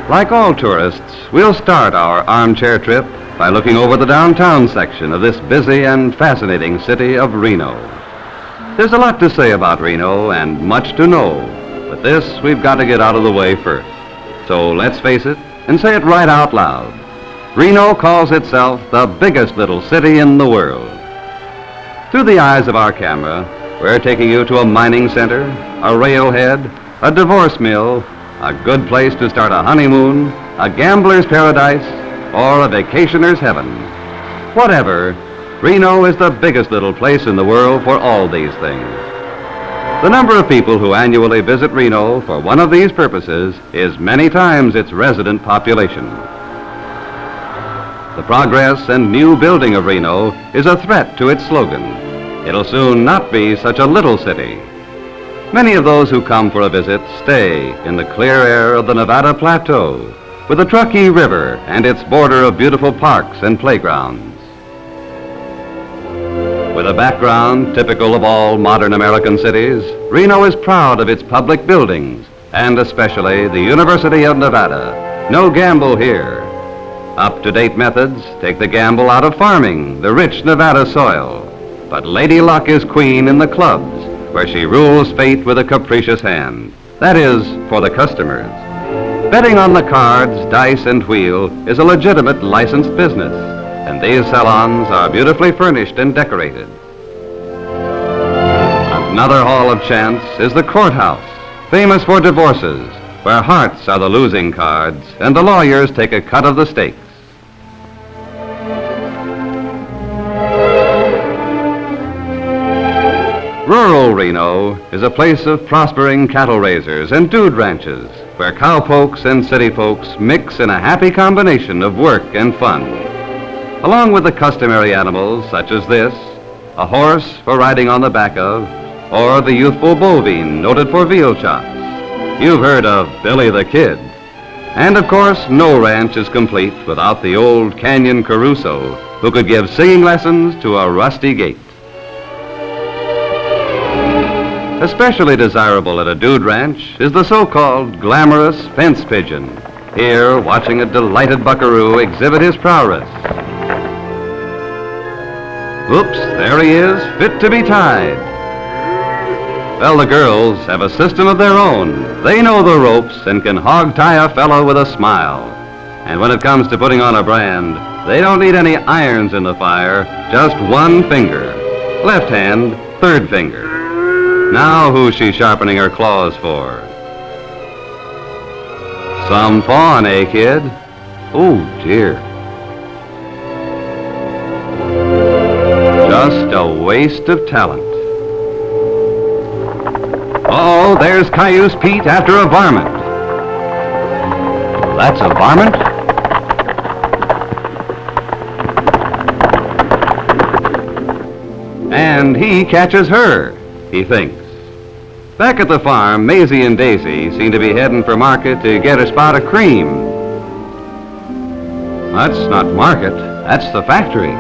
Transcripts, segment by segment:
Like all tourists, we'll start our armchair trip by looking over the downtown section of this busy and fascinating city of Reno. There's a lot to say about Reno and much to know, but this we've got to get out of the way first. So let's face it and say it right out loud. Reno calls itself the biggest little city in the world. Through the eyes of our camera, we're taking you to a mining center, a railhead, a divorce mill, a good place to start a honeymoon, a gambler's paradise, or a vacationer's heaven. Whatever, Reno is the biggest little place in the world for all these things. The number of people who annually visit Reno for one of these purposes is many times its resident population. The progress and new building of Reno is a threat to its slogan. It'll soon not be such a little city. Many of those who come for a visit stay in the clear air of the Nevada Plateau, with the Truckee River and its border of beautiful parks and playgrounds. With a background typical of all modern American cities, Reno is proud of its public buildings, and especially the University of Nevada. No gamble here. Up-to-date methods take the gamble out of farming the rich Nevada soil. But Lady Luck is queen in the clubs, where she rules fate with a capricious hand. That is, for the customers. Betting on the cards, dice, and wheel is a legitimate licensed business, and these salons are beautifully furnished and decorated. Another hall of chance is the courthouse, famous for divorces, where hearts are the losing cards and the lawyers take a cut of the stakes. Rural Reno is a place of prospering cattle raisers and dude ranches, where cowpokes and city folks mix in a happy combination of work and fun. Along with the customary animals such as this, a horse for riding on the back of, or the youthful bovine noted for veal chops. You've heard of Billy the Kid. And of course, no ranch is complete without the old Canyon Caruso, who could give singing lessons to a rusty gait. Especially desirable at a dude ranch is the so-called glamorous fence pigeon, here watching a delighted buckaroo exhibit his prowess. Oops, there he is, fit to be tied. Well, the girls have a system of their own. They know the ropes and can hog-tie a fellow with a smile. And when it comes to putting on a brand, they don't need any irons in the fire, just one finger. Left hand, third finger. Now who's she sharpening her claws for? Some fawn, eh, kid? Oh, dear. Just a waste of talent. Oh, there's Cayuse Pete after a varmint. That's a varmint? And he catches her, he thinks. Back at the farm, Maisie and Daisy seem to be heading for market to get a spot of cream. That's not market, that's the factory.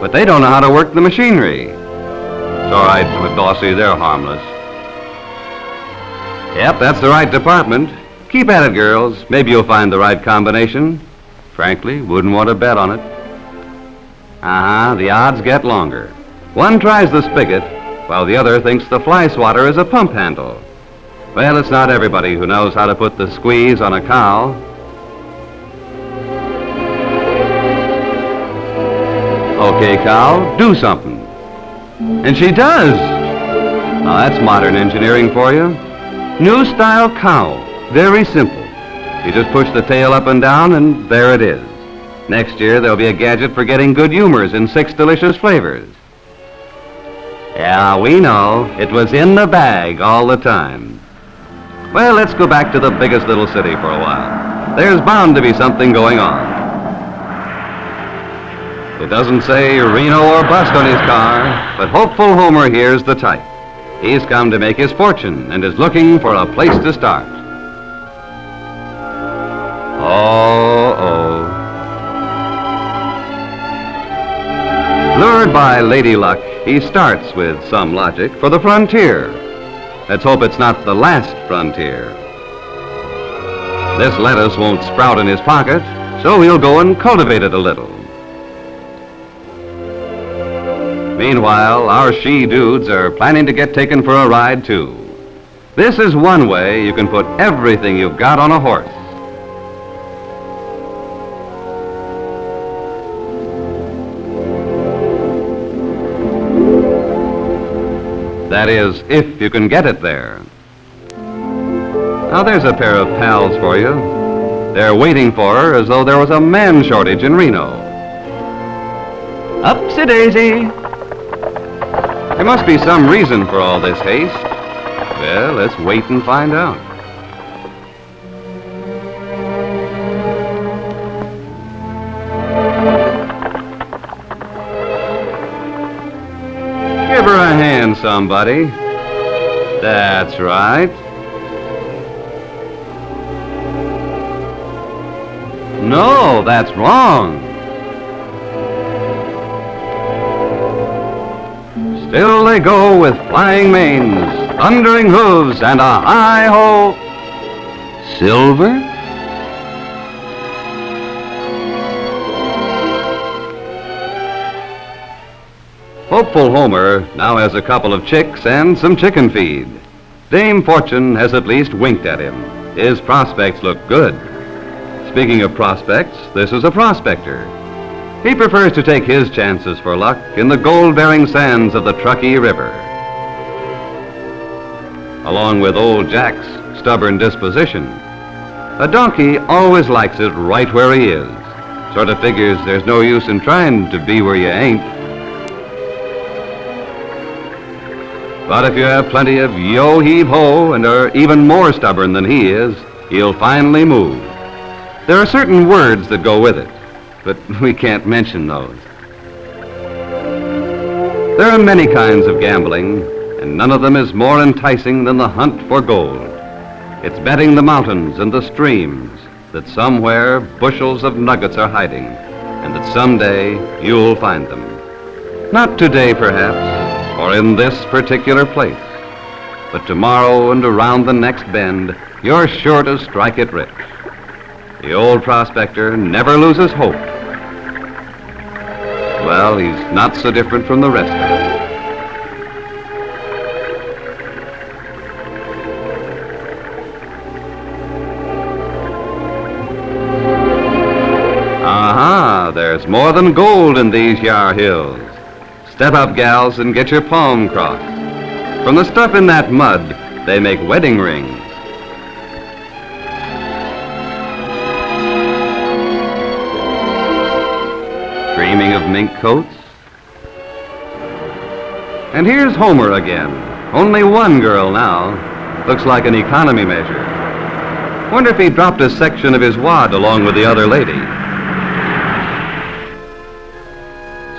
But they don't know how to work the machinery. It's all right, McDossie, they're harmless. Yep, that's the right department. Keep at it, girls. Maybe you'll find the right combination. Frankly, wouldn't want to bet on it. The odds get longer. One tries the spigot, while the other thinks the fly swatter is a pump handle. Well, it's not everybody who knows how to put the squeeze on a cow. Okay, cow, do something. And she does. Now, that's modern engineering for you. New style cow, very simple. You just push the tail up and down, and there it is. Next year, there'll be a gadget for getting good humors in 6 delicious flavors. Yeah, we know. It was in the bag all the time. Well, let's go back to the biggest little city for a while. there's bound to be something going on. It doesn't say Reno or bust on his car, but hopeful Homer here's the type. He's come to make his fortune and is looking for a place to start. Oh. Lured by Lady Luck, he starts with some logic for the frontier. Let's hope it's not the last frontier. This lettuce won't sprout in his pocket, so he'll go and cultivate it a little. Meanwhile, our she-dudes are planning to get taken for a ride, too. This is one way you can put everything you've got on a horse. That is, if you can get it there. Now there's a pair of pals for you. They're waiting for her as though there was a man shortage in Reno. Upsy-daisy! There must be some reason for all this haste. Well, let's wait and find out. Give her a hand, somebody. That's right. No, that's wrong. Still they go with flying manes, thundering hooves, and a hi-ho. Silver? Hopeful Homer now has a couple of chicks and some chicken feed. Dame Fortune has at least winked at him. His prospects look good. Speaking of prospects, this is a prospector. He prefers to take his chances for luck in the gold-bearing sands of the Truckee River. Along with old Jack's stubborn disposition, a donkey always likes it right where he is. Sort of figures there's no use in trying to be where you ain't. But if you have plenty of yo-heave-ho and are even more stubborn than he is, he'll finally move. There are certain words that go with it, but we can't mention those. There are many kinds of gambling, and none of them is more enticing than the hunt for gold. It's betting the mountains and the streams that somewhere bushels of nuggets are hiding, and that someday you'll find them. Not today, perhaps, or in this particular place, but tomorrow and around the next bend, you're sure to strike it rich. The old prospector never loses hope. Well, he's not so different from the rest of us. Aha, there's more than gold in these yar hills. Step up, gals, and get your palm crossed. From the stuff in that mud, they make wedding rings. Dreaming of mink coats? And here's Homer again. Only one girl now. Looks like an economy measure. Wonder if he dropped a section of his wad along with the other lady.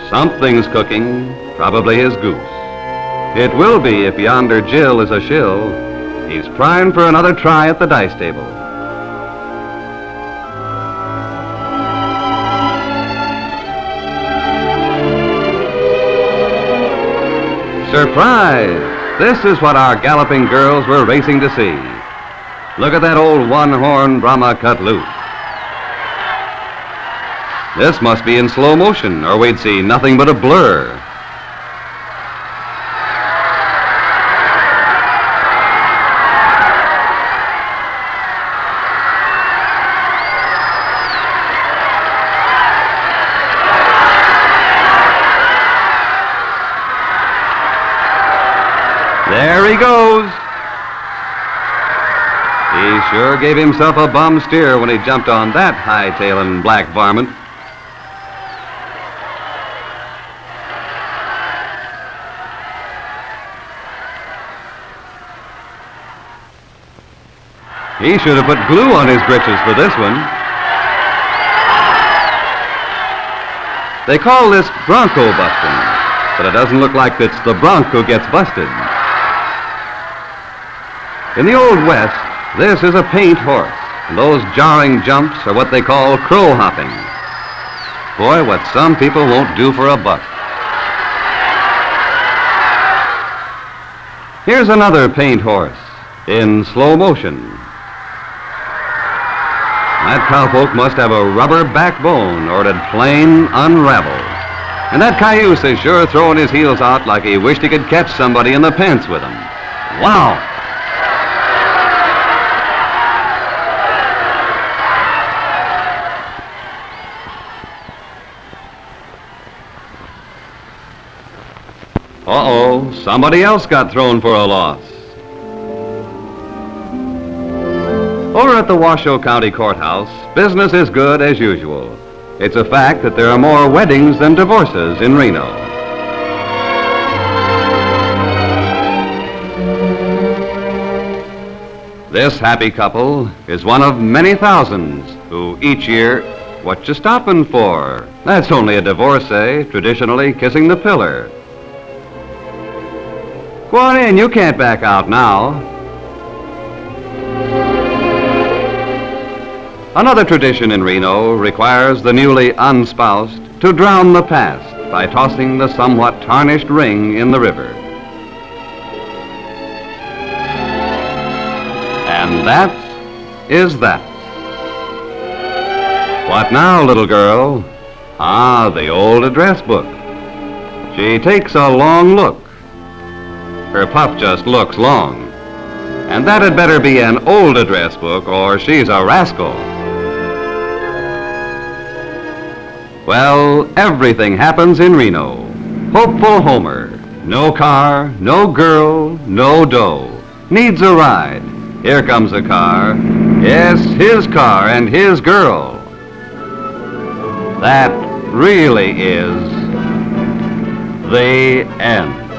Something's cooking, probably his goose. It will be if yonder Jill is a shill. He's primed for another try at the dice table. Surprise! This is what our galloping girls were racing to see. Look at that old one-horn Brahma cut loose. This must be in slow motion, or we'd see nothing but a blur. There he goes. He sure gave himself a bum steer when he jumped on that high-tailing black varmint. He should have put glue on his britches for this one. They call this bronco busting, but it doesn't look like it's the bronc who gets busted. In the Old West, this is a paint horse, and those jarring jumps are what they call crow hopping. Boy, what some people won't do for a buck. Here's another paint horse in slow motion. That cowpoke must have a rubber backbone or it'd plain unravel. And that cayuse is sure throwing his heels out like he wished he could catch somebody in the pants with them. Wow! Uh-oh, somebody else got thrown for a loss. Over at the Washoe County Courthouse, business is good as usual. It's a fact that there are more weddings than divorces in Reno. This happy couple is one of many thousands who each year, what you stopping for? That's only a divorcee, traditionally kissing the pillar. Go on in, you can't back out now. Another tradition in Reno requires the newly unspoused to drown the past by tossing the somewhat tarnished ring in the river. And that is that. What now, little girl? Ah, the old address book. She takes a long look. Her puff just looks long. And that had better be an old address book or she's a rascal. Well, everything happens in Reno. Hopeful Homer. No car, no girl, no dough. Needs a ride. Here comes a car. Yes, his car and his girl. That really is the end.